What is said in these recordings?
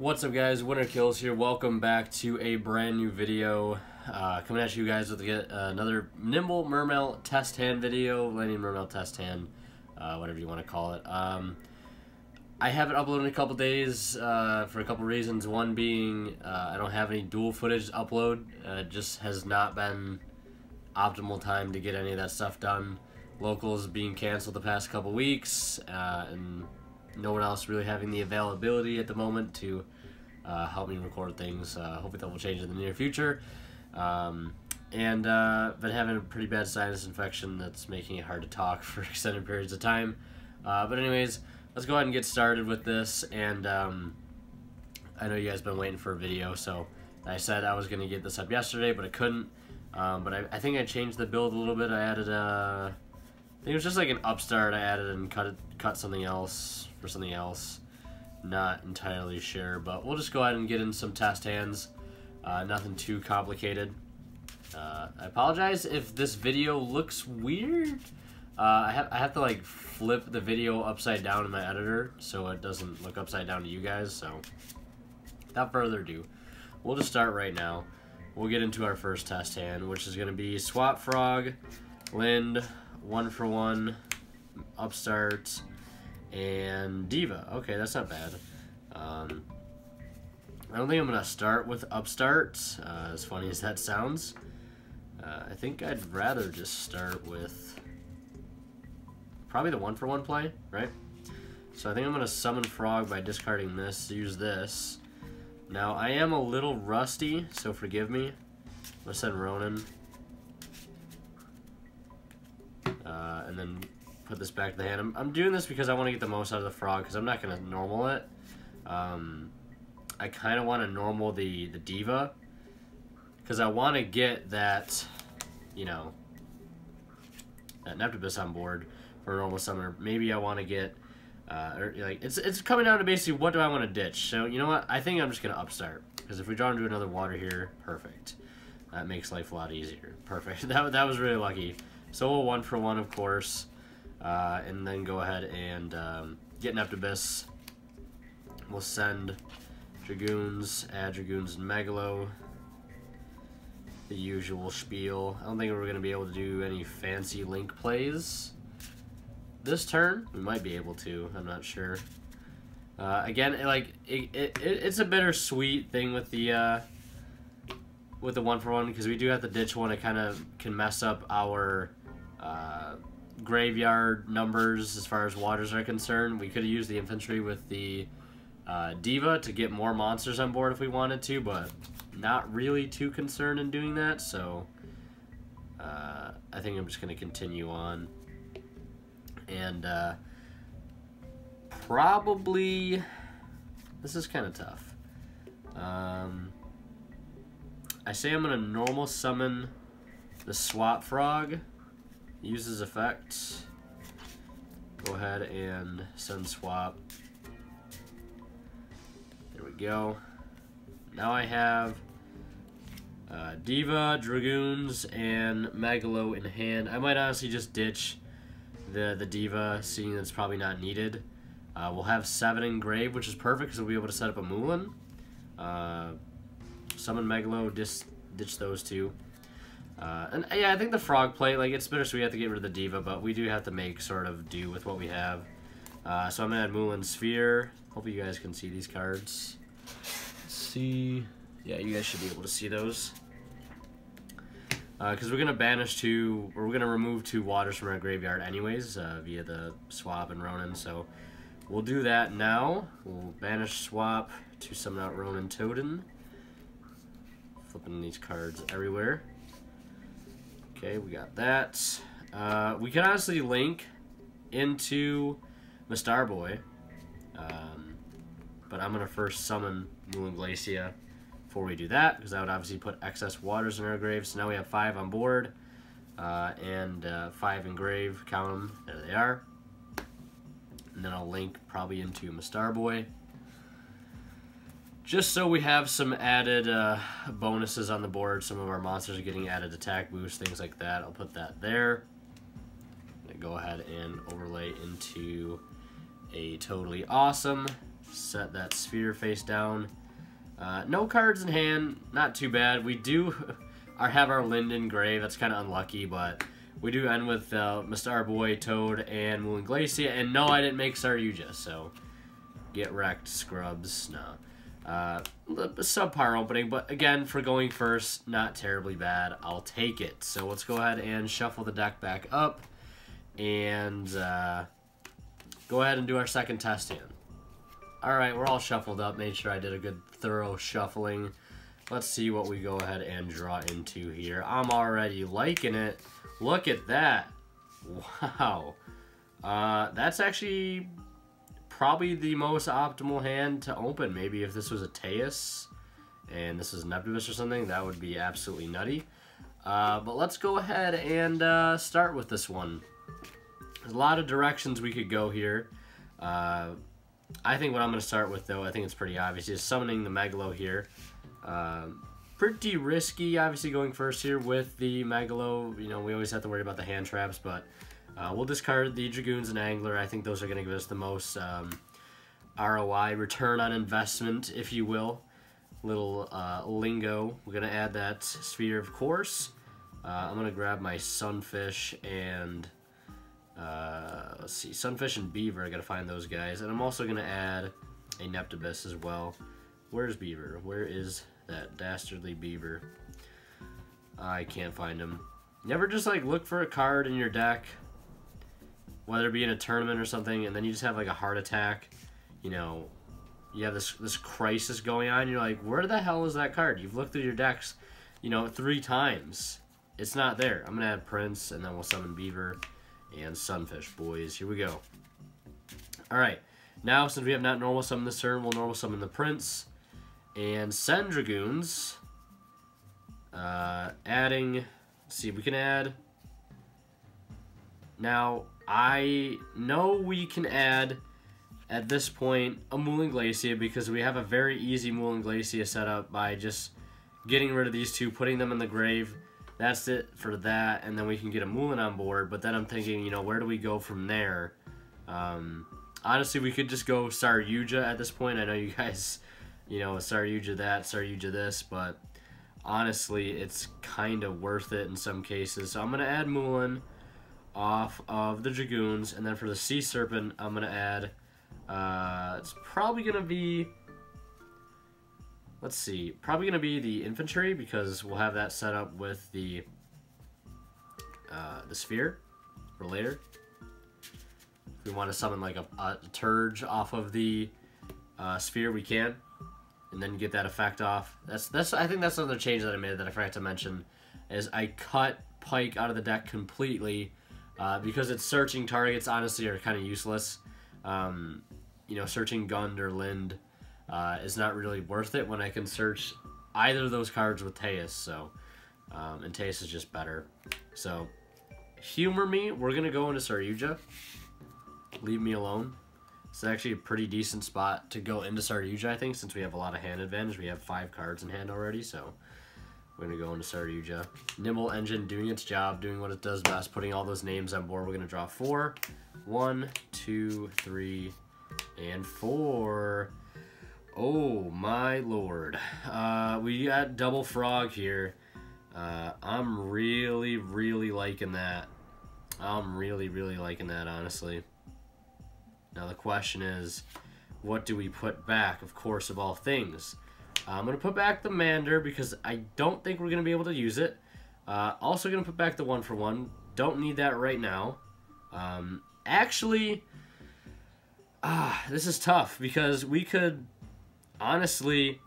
What's up, guys? Winter Kills here. Welcome back to a brand new video. Coming at you guys with another Nimble Mermail test hand video, landing Mermail test hand, whatever you want to call it. I haven't uploaded in a couple days for a couple reasons. One being I don't have any dual footage to upload. It just has not been optimal time to get any of that stuff done. Locals being canceled the past couple weeks, and no one else really having the availability at the moment to help me record things. Hopefully that will change in the near future. Been having a pretty bad sinus infection that's making it hard to talk for extended periods of time. But anyways, let's go ahead and get started with this. And I know you guys been waiting for a video, so I said I was going to get this up yesterday, but I couldn't. But I think I changed the build a little bit. I added I think it was just like an upstart I added and cut something else for something else. Not entirely sure, but we'll just go ahead and get in some test hands. Nothing too complicated. I apologize if this video looks weird. I have to like flip the video upside down in my editor so it doesn't look upside down to you guys. So without further ado, we'll just start right now. We'll get into our first test hand, which is going to be Swap Frog, Lind, 1-for-1, Upstart, and Diva. Okay, that's not bad. I don't think I'm going to start with Upstart, as funny as that sounds. I think I'd rather just start with probably the 1-for-1 play, right? So I think I'm going to summon Frog by discarding this, use this. Now, I am a little rusty, so forgive me. I'm going to send Ronan. And then put this back to the hand. I'm doing this because I want to get the most out of the Frog, because I'm not going to normal it. I kind of want to normal the Diva, because I want to get that, you know, that Neptibus on board for a normal summoner. Maybe I want to get, it's coming down to basically what do I want to ditch. So, you know what? I think I'm just going to Upstart, because if we draw into another water here, perfect. That makes life a lot easier. Perfect. That was really lucky. So we'll 1-for-1, of course, and then go ahead and get Neptibus. We'll send Dragoons, add Dragoons and Megalo. The usual spiel. I don't think we're going to be able to do any fancy link plays this turn. We might be able to. I'm not sure. Again, it's a bittersweet thing with the 1-for-1, because we do have to ditch one. It kind of can mess up our graveyard numbers as far as waters are concerned. We could have used the infantry with the Diva to get more monsters on board if we wanted to, but not really too concerned in doing that, so I think I'm just going to continue on. And probably, this is kind of tough. I say I'm going to normal summon the Swap Frog, use his effect, go ahead and send Swap. There we go. Now I have Diva, Dragoons, and Megalo in hand. I might honestly just ditch the Diva, seeing that it's probably not needed. We'll have 7 engraved, which is perfect because we'll be able to set up a Moulin. Summon Megalo, ditch those two. And yeah, I think the Frog play, like, it's bittersweet. We have to get rid of the Diva, but we do have to make sort of do with what we have. So I'm going to add Moulin Sphere. Hopefully you guys can see these cards. Let's see. Yeah, you guys should be able to see those. Because we're going to banish two, or we're going to remove 2 waters from our graveyard anyways, via the Swap and Ronan. So we'll do that now. We'll banish Swap to summon out Ronan Totem. Flipping these cards everywhere. Okay, we got that. We can honestly link into Mistar Boy. But I'm going to first summon Moulin Glacia before we do that, because that would obviously put excess waters in our grave. So now we have 5 on board, and 5 in grave. Count them. There they are. And then I'll link probably into Mistar Boy, just so we have some added bonuses on the board. Some of our monsters are getting added attack boost, things like that. I'll put that there. Go ahead and overlay into a totally awesome Set that sphere face down. No cards in hand, not too bad. We do have our Linden Grave. That's kind of unlucky, but we do end with Mr. Arboy, Toad, and Moon Glacia. And no, I didn't make Saryuja, so get wrecked, scrubs. No. Subpar opening, but again, for going first, not terribly bad. I'll take it. So let's go ahead and shuffle the deck back up and go ahead and do our second test hand. Alright, we're all shuffled up. Made sure I did a good thorough shuffling. Let's see what we go ahead and draw into here. I'm already liking it. Look at that. Wow. That's actually probably the most optimal hand to open. Maybe if this was a Teus and this is Neptubus or something, that would be absolutely nutty. But let's go ahead and start with this one. There's a lot of directions we could go here. I think what I'm going to start with, though, I think it's pretty obvious, is summoning the Megalo here. Pretty risky, obviously, going first here with the Megalo. You know, we always have to worry about the hand traps, but we'll discard the Dragoons and Angler. I think those are going to give us the most ROI, return on investment, if you will. Little lingo. We're going to add that sphere, of course. I'm going to grab my Sunfish and... let's see, Sunfish and Beaver, I gotta find those guys. And I'm also gonna add a Neptubus as well. Where's Beaver? Where is that dastardly Beaver? I can't find him. Never just like look for a card in your deck, whether it be in a tournament or something, and then you just have like a heart attack. You know, you have this crisis going on. You're like, where the hell is that card? You've looked through your decks, you know, 3 times. It's not there. I'm gonna add Prince, and then we'll summon Beaver and Sunfish, boys. Here we go. Alright, now since we have not normal summoned this turn, we'll normal summon the Prince and send Dragoons. Adding, let's see, we can add. Now, I know we can add, at this point, a Moon Glacia because we have a very easy Moon Glacia setup by just getting rid of these two, putting them in the grave. That's it for that, and then we can get a Moulin on board, but then I'm thinking, you know, where do we go from there? Honestly, we could just go Saryuja at this point. I know you guys, you know, Saryuja that, Saryuja this, but honestly, it's kind of worth it in some cases. So I'm going to add Moulin off of the Dragoons, and then for the Sea Serpent, I'm going to add, it's probably going to be... Let's see, probably going to be the infantry because we'll have that set up with the sphere for later. If we want to summon like a Turge off of the sphere, we can, and then get that effect off. I think that's another change that I made that I forgot to mention, is I cut Pike out of the deck completely because its searching targets honestly are kind of useless. You know, searching Gund or Lind is not really worth it when I can search either of those cards with Teus, so, and Teus is just better. So, humor me, we're going to go into Saryuja. Leave me alone. It's actually a pretty decent spot to go into Saryuja, I think, since we have a lot of hand advantage. We have 5 cards in hand already, so we're going to go into Saryuja. Nimble engine doing its job, doing what it does best, putting all those names on board. We're going to draw 4. 1, 2, 3, and 4. Oh my lord. We got double frog here. I'm really liking that. I'm really liking that, honestly. Now the question is, what do we put back? Of course, of all things, I'm going to put back the Mander because I don't think we're going to be able to use it. Also going to put back the 1-for-1. Don't need that right now. Actually, this is tough because we could... Honestly,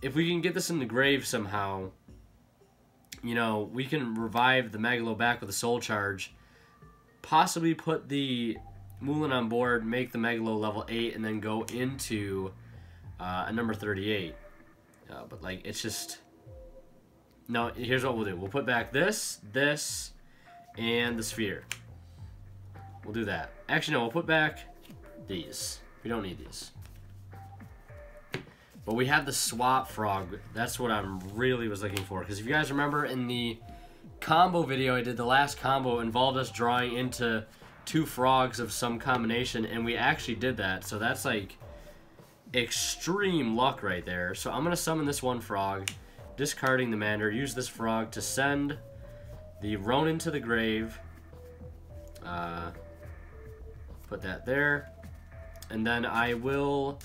if we can get this in the grave somehow, you know, we can revive the Megalo back with a Soul Charge, possibly put the Moulin on board, make the Megalo level 8, and then go into a number 38. But, like, it's just... No, here's what we'll do. We'll put back this, and the Sphere. We'll do that. Actually, no, we'll put back these. We don't need these. But we have the swap frog. That's what I'm really was looking for. Because if you guys remember in the combo video I did, the last combo involved us drawing into 2 frogs of some combination, and we actually did that. So that's like extreme luck right there. So I'm going to summon this 1 frog, discarding the Mander, use this frog to send the Ronin to the grave. Put that there. And then I will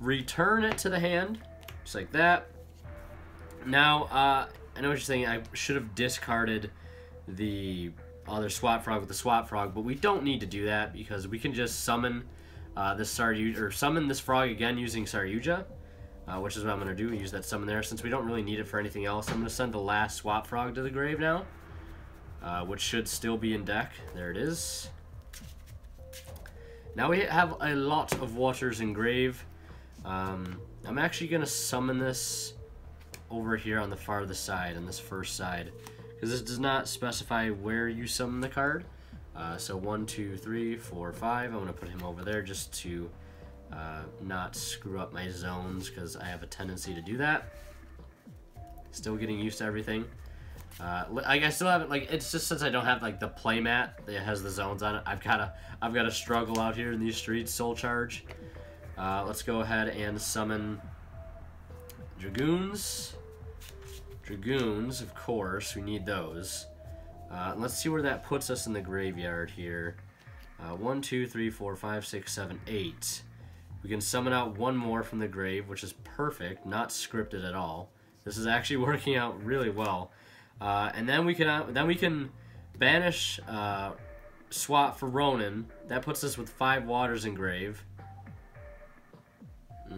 return it to the hand, just like that. Now, I know what you're saying. I should have discarded the other swap frog with the swap frog, but we don't need to do that because we can just summon this Saryuja, or summon this frog again using Saryuja, which is what I'm going to do. Use that summon there. Since we don't really need it for anything else, I'm going to send the last swap frog to the grave now, which should still be in deck. There it is. Now we have a lot of waters in grave. I'm actually going to summon this over here on the farthest side, on this first side, because this does not specify where you summon the card. So 1, 2, 3, 4, 5. I'm going to put him over there just to not screw up my zones, because I have a tendency to do that. Still getting used to everything. I still haven't, like, it's just since I don't have like the play mat that has the zones on it, I've got to struggle out here in these streets. Soul Charge. Let's go ahead and summon Dragoons. Dragoons, of course, we need those. Let's see where that puts us in the graveyard here. 1, 2, 3, 4, 5, 6, 7, 8. We can summon out 1 more from the grave, which is perfect, not scripted at all. This is actually working out really well. And then we can banish swap for Ronin. That puts us with 5 waters in grave.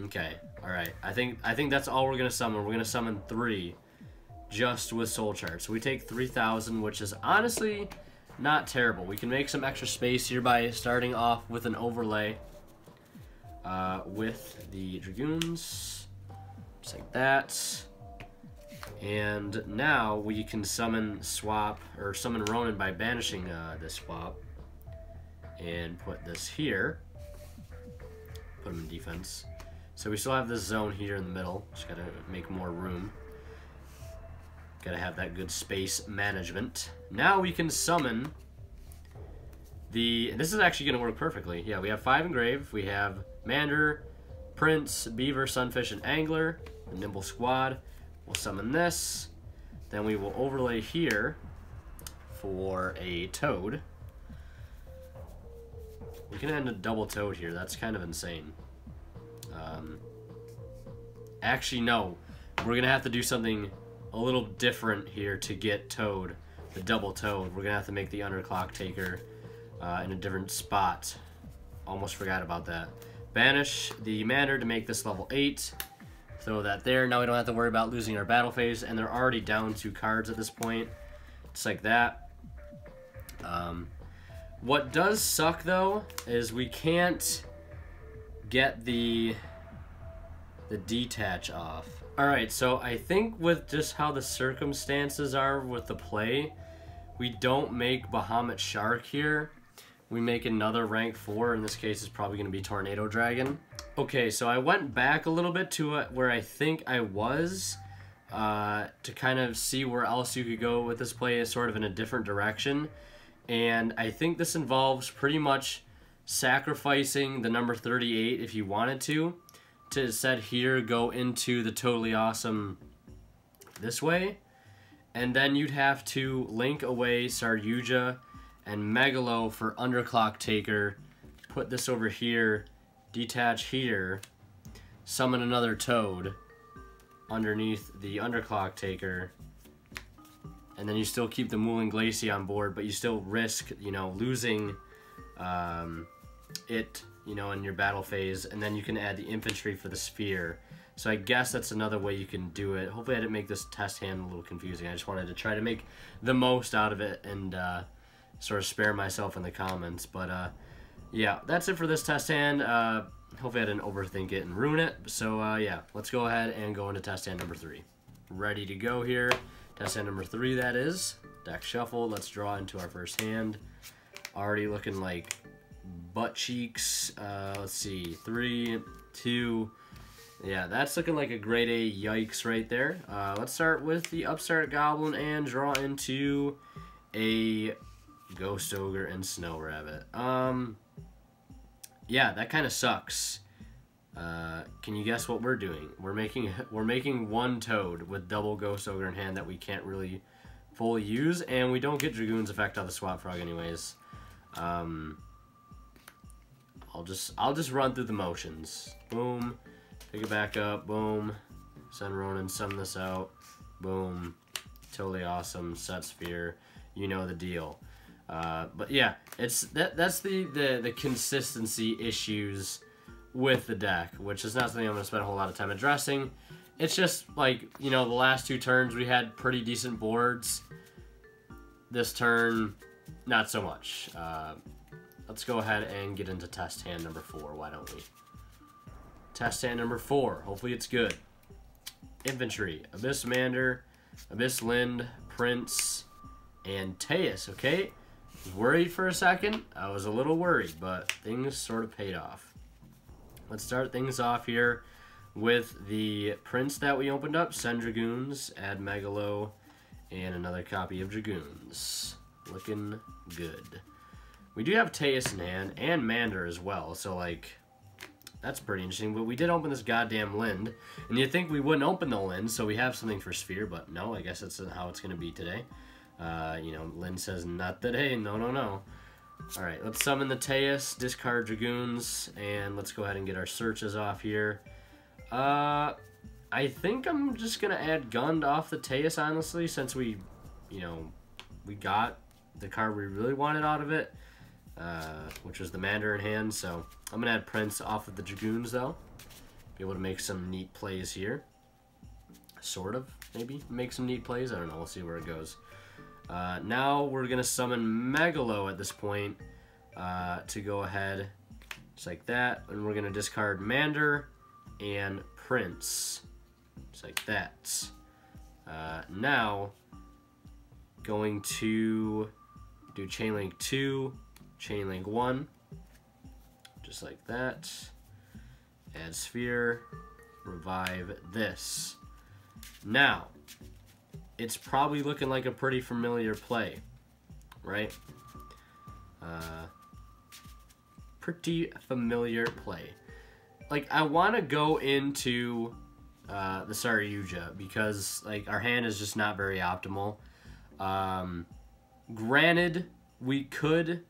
Okay, all right. I think that's all we're gonna summon. We're gonna summon 3, just with Soul Charge. So we take 3,000, which is honestly not terrible. We can make some extra space here by starting off with an overlay with the Dragoons, just like that. And now we can summon swap, or summon Ronin by banishing this swap. And put this here. Put him in defense. So we still have this zone here in the middle. Just gotta make more room. Gotta have that good space management. Now we can summon the... This is actually gonna work perfectly. Yeah, we have 5 in grave. We have Mander, Prince, Beaver, Sunfish, and Angler. The Nimble squad. We'll summon this. Then we will overlay here for a Toad. We can end a double Toad here. That's kind of insane. Actually, no. We're going to have to do something a little different here to get Toad, the double Toad. We're going to have to make the Underclock Taker in a different spot. Almost forgot about that. Banish the Mander to make this level 8. Throw that there. Now we don't have to worry about losing our battle phase, and they're already down 2 cards at this point. Just like that. What does suck, though, is we can't get the detach off. Alright, so I think with just how the circumstances are with the play, we don't make Bahamut Shark here. We make another rank 4. In this case, it's probably going to be Tornado Dragon. Okay, so I went back a little bit to where I think I was to kind of see where else you could go with this play, sort of in a different direction. And I think this involves pretty much sacrificing the number 38 if you wanted to instead here go into the Totally Awesome this way. And then you'd have to link away Saryuja and Megalo for Underclock Taker. Put this over here, detach here, summon another Toad underneath the Underclock Taker. And then you still keep the Moulin Glacier on board, but you still risk, you know, losing it, you know, in your battle phase. And then you can add the infantry for the sphere. So I guess that's another way you can do it. Hopefully I didn't make this test hand a little confusing. I just wanted to try to make the most out of it and sort of spare myself in the comments. But yeah, that's it for this test hand. Hopefully I didn't overthink it and ruin it. So yeah, let's go ahead and go into test hand number 3. Ready to go here. Test hand number 3, that is. Deck shuffle. Let's draw into our first hand. Already looking like butt cheeks. Let's see. 3, 2. Yeah, that's looking like a grade A yikes right there. Let's start with the Upstart Goblin and draw into a Ghost Ogre, and Snow Rabbit. Yeah, that kind of sucks. Can you guess what we're doing? We're making one Toad with double Ghost Ogre in hand that we can't really fully use, and we don't get Dragoon's effect on the Swap Frog anyways. I'll just run through the motions. Boom, pick it back up. Boom, send Ronan, summon this out. Boom, totally awesome. Set Sphere, you know the deal. But yeah, that's the consistency issues with the deck, which is not something I'm going to spend a whole lot of time addressing. It's just like, you know, the last two turns we had pretty decent boards. This turn, not so much. Let's go ahead and get into test hand number 4. Why don't we? Test hand number 4. Hopefully it's good. Infantry, Abyss Mander, Abyss Lind, Prince, and Teus, okay? I was worried for a second. I was a little worried, but things sort of paid off. Let's start things off here with the Prince that we opened up. Send Dragoons, add Megalo, and another copy of Dragoons. Looking good. We do have Teus in hand, and Mander as well, so, like, that's pretty interesting. But we did open this goddamn Lind, and you'd think we wouldn't open the Lind, so we have something for Sphere, but no, I guess that's how it's going to be today. You know, Lind says, not today, no, no, no. Alright, let's summon the Teus, discard Dragoons, and let's go ahead and get our searches off here. I think I'm just going to add Gund off the Teus, honestly, since we, you know, we got the card we really wanted out of it, which was the Mander in hand, so I'm going to add Prince off of the Dragoons, though. Be able to make some neat plays here. Sort of, maybe. Make some neat plays, I don't know, we'll see where it goes. Now we're going to summon Megalo at this point to go ahead, just like that. And we're going to discard Mander and Prince, just like that. Now, going to do Chainlink 2, Chainlink 1, just like that. Add Sphere, revive this. Now, it's probably looking like a pretty familiar play, right? Pretty familiar play. Like, I want to go into the Saryuja because, like, our hand is just not very optimal. Granted, we could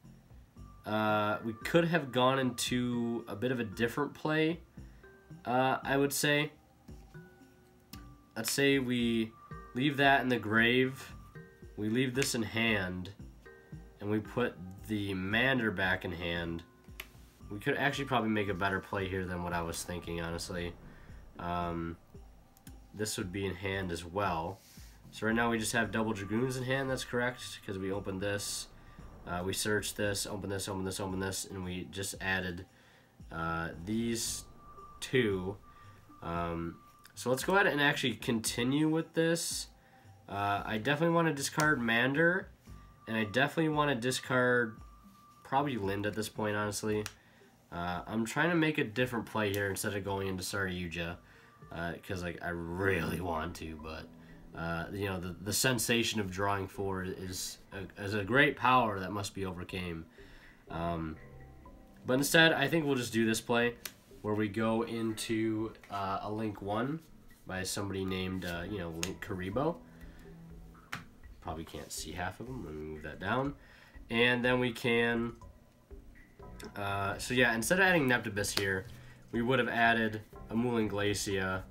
have gone into a bit of a different play, I would say. Let's say we leave that in the grave, we leave this in hand, and we put the Mander back in hand. We could actually probably make a better play here than what I was thinking, honestly. This would be in hand as well. So right now we just have double Dragoons in hand, that's correct, because we opened this, we searched this, open this, open this, open this, and we just added these two. So let's go ahead and actually continue with this. I definitely want to discard Mander, and I definitely want to discard probably Lind at this point, honestly. I'm trying to make a different play here instead of going into Saryuja, because like I really want to, but you know, the sensation of drawing 4 is a great power that must be overcame. But instead, I think we'll just do this play, where we go into a Link 1 by somebody named, you know, Link Karibo. Probably can't see half of them. Let me move that down. And then we can... so yeah, instead of adding Neptibus here, we would have added a Moulin Glacia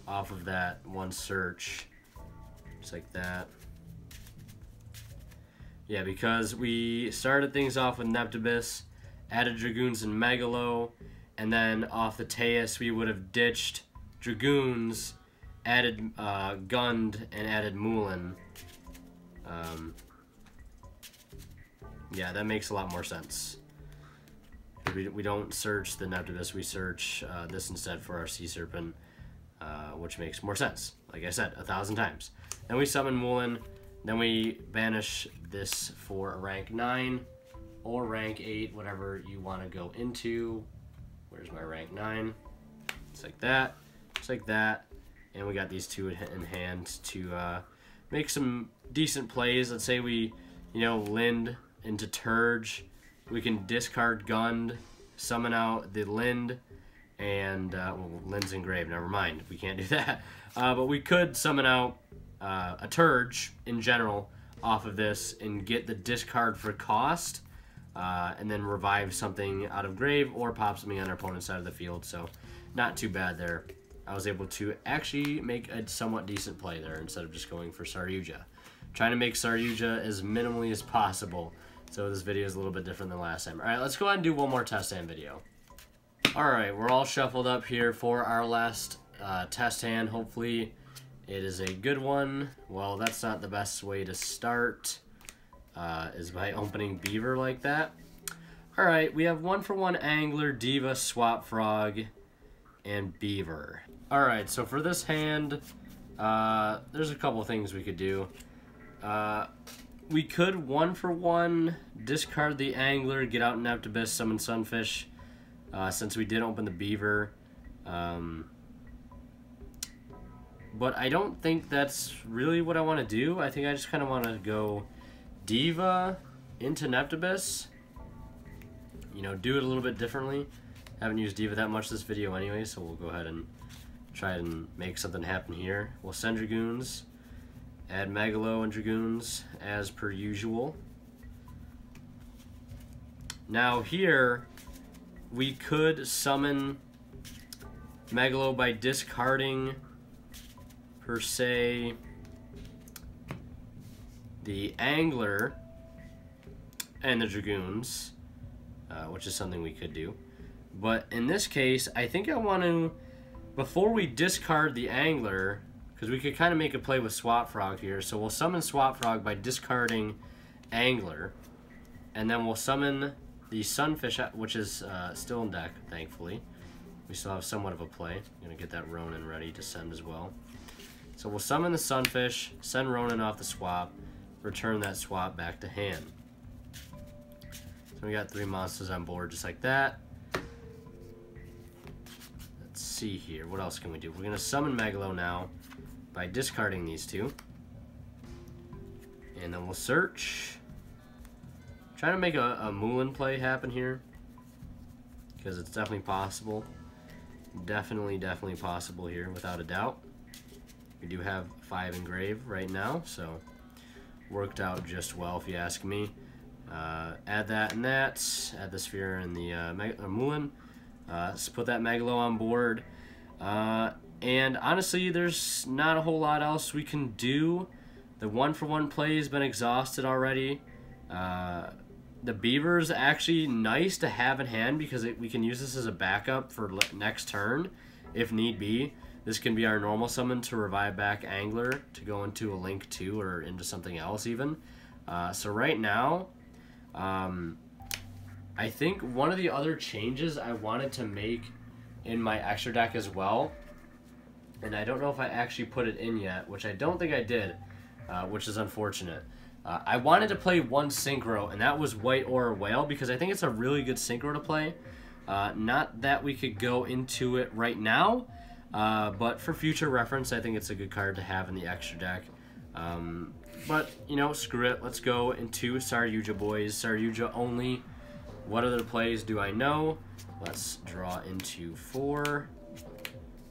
off of that one search. Just like that. Yeah, because we started things off with Neptibus, added Dragoons and Megalo, and then off the Teus we would have ditched Dragoons, added Gund, and added Moulin. Yeah, that makes a lot more sense. We don't search the Neptibus, we search this instead for our Sea Serpent, which makes more sense, like I said, 1,000 times. Then we summon Moulin, then we banish this for a rank 9 or rank 8, whatever you want to go into. Where's my rank 9? It's like that, just like that, and we got these two in hand to make some decent plays. Let's say we, you know, Lind into Turge. We can discard Gund, summon out the Lind, and, well, Lind's engraved, never mind, we can't do that. But we could summon out a Turge in general off of this and get the discard for cost, and then revive something out of grave or pop something on our opponent's side of the field. So not too bad there. I was able to actually make a somewhat decent play there instead of just going for Saryuja. Trying to make Saryuja as minimally as possible. So this video is a little bit different than last time. Alright, let's go ahead and do one more test hand video. Alright, we're all shuffled up here for our last test hand. Hopefully it is a good one. Well, that's not the best way to start, is by opening Beaver like that. Alright, we have 1-for-1 Angler, Diva, Swap Frog, and Beaver. Alright, so for this hand, there's a couple things we could do. We could 1-for-1 discard the Angler, get out Inept Abyss, summon Sunfish, since we did open the Beaver. But I don't think that's really what I want to do. I think I just kind of want to go Diva into Inept Abyss. You know, do it a little bit differently. Haven't used Diva that much this video anyway, so we'll go ahead and try and make something happen here. We'll send Dragoons, add Megalo and Dragoons as per usual. Now here, we could summon Megalo by discarding, per se, the Angler and the Dragoons, which is something we could do. But in this case, I think I want to, before we discard the Angler, because we could kind of make a play with Swap Frog here, so we'll summon Swap Frog by discarding Angler, and then we'll summon the Sunfish, which is still in deck, thankfully. We still have somewhat of a play. I'm going to get that Ronin ready to send as well. So we'll summon the Sunfish, send Ronin off the swap, return that swap back to hand. So we got 3 monsters on board just like that. Let's see here. What else can we do? We're going to summon Megalo now by discarding these 2. And then we'll search. Trying to make a Mulan play happen here, because it's definitely possible. Definitely possible here, without a doubt. We do have 5 engrave right now, so worked out just well if you ask me. Add that and that. Add the sphere and the Mulan. Let's put that Megalo on board. And honestly, there's not a whole lot else we can do. The 1-for-1 play has been exhausted already. The Beaver's actually nice to have in hand because we can use this as a backup for next turn if need be. This can be our normal summon to revive back Angler to go into a Link 2 or into something else even. So right now, I think one of the other changes I wanted to make in my extra deck as well, and I don't know if I actually put it in yet, which I don't think I did, which is unfortunate. I wanted to play 1 Synchro, and that was White Aura Whale, because I think it's a really good Synchro to play. Not that we could go into it right now, but for future reference, I think it's a good card to have in the extra deck. But, you know, screw it. Let's go into Saryuja, boys. Saryuja only. What other plays do I know? Let's draw into 4.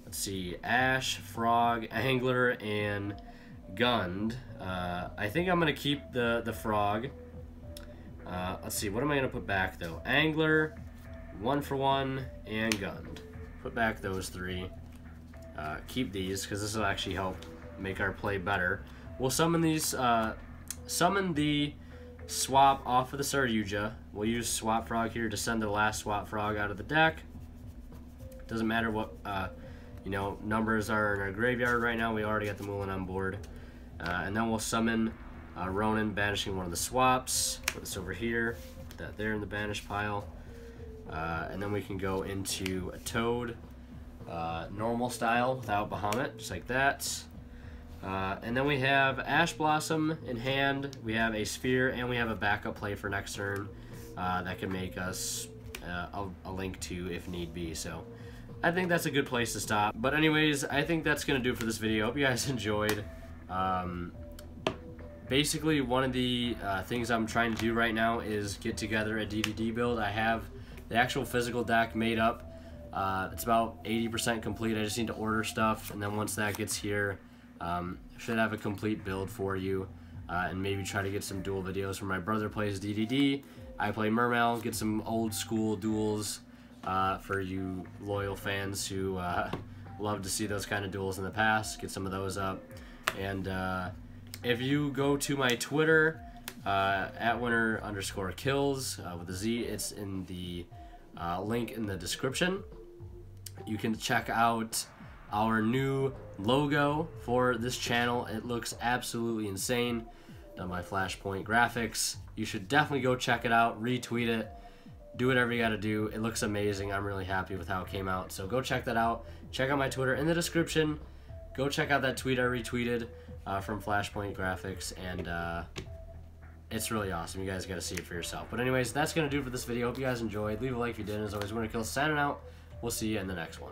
Let's see. Ash, Frog, Angler, and Gund. I think I'm going to keep the Frog. Let's see. What am I going to put back, though? Angler, 1-for-1, and Gund. Put back those 3. Keep these, because this will actually help make our play better. We'll summon these, summon the swap off of the Saryuja. We'll use Swap Frog here to send the last Swap Frog out of the deck. Doesn't matter what, you know, numbers are in our graveyard right now. We already got the Mulan on board. And then we'll summon Ronin, banishing one of the swaps. Put this over here. Put that there in the banish pile. And then we can go into a Toad, normal style, without Bahamut, just like that. And then we have Ash Blossom in hand, we have a Sphere, and we have a backup play for next turn that can make us a Link 2 if need be. So I think that's a good place to stop. But anyways, I think that's going to do it for this video. Hope you guys enjoyed. basically, one of the things I'm trying to do right now is get together a DDD build. I have the actual physical deck made up. It's about 80% complete. I just need to order stuff, and then once that gets here, should have a complete build for you, and maybe try to get some duel videos where my brother plays DDD, I play Mermail, get some old school duels for you loyal fans who love to see those kind of duels in the past. Get some of those up. And if you go to my Twitter, at winner_kills with a Z, it's in the link in the description. You can check out our new logo for this channel. It looks absolutely insane. Done by Flashpoint Graphics. You should definitely go check it out, retweet it, do whatever you gotta do. It looks amazing. I'm really happy with how it came out. So go check that out. Check out my Twitter in the description. Go check out that tweet I retweeted from Flashpoint Graphics, and it's really awesome. You guys gotta see it for yourself. But anyways, that's gonna do it for this video. Hope you guys enjoyed. Leave a like if you did. As always, Winner Kills signing out. We'll see you in the next one.